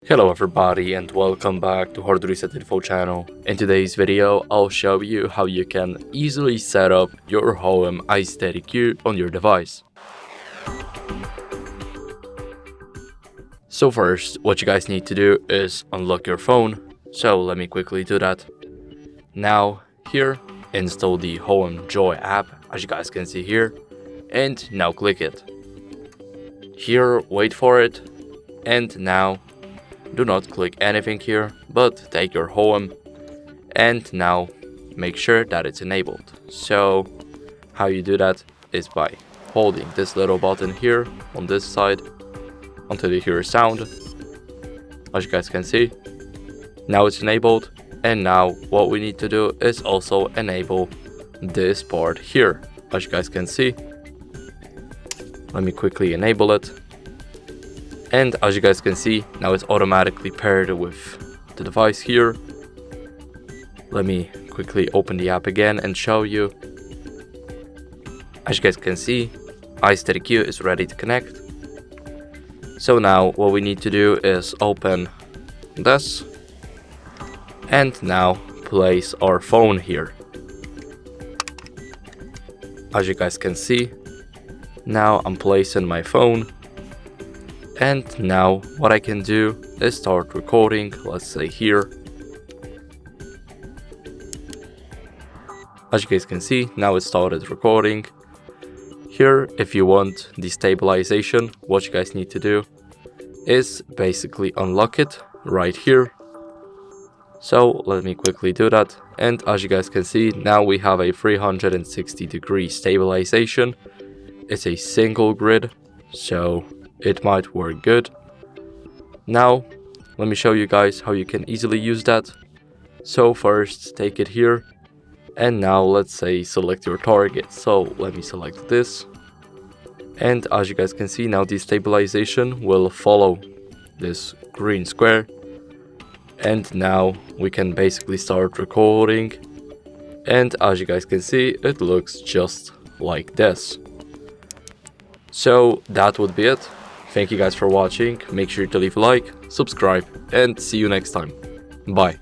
Hello everybody and welcome back to HardReset.Info channel. In today's video, I'll show you how you can easily set up your Hohem iSteady queue on your device. So first, what you guys need to do is unlock your phone. So let me quickly do that. Now, here, install the Hohem Joy app, as you guys can see here, and now click it. Here, wait for it, and now do not click anything here, but take your Hohem and now make sure that it's enabled. So how you do that is by holding this little button here on this side until you hear a sound. As you guys can see, now it's enabled, and now what we need to do is also enable this part here. As you guys can see, let me quickly enable it. And as you guys can see, now it's automatically paired with the device here. Let me quickly open the app again and show you. As you guys can see, iSteady queue is ready to connect. So now what we need to do is open this and now place our phone here. As you guys can see, now I'm placing my phone. And now what I can do is start recording, let's say here. As you guys can see, now it started recording. Here, if you want destabilization, what you guys need to do is basically unlock it right here. So let me quickly do that. And as you guys can see, now we have a 360-degree stabilization. It's a single grid, so it might work good. Now, let me show you guys how you can easily use that. So first, take it here, and now let's say select your target. So let me select this. And as you guys can see, now the stabilization will follow this green square. And now we can basically start recording. And as you guys can see, it looks just like this. So that would be it. Thank you guys for watching, make sure to leave a like, subscribe, and see you next time. Bye.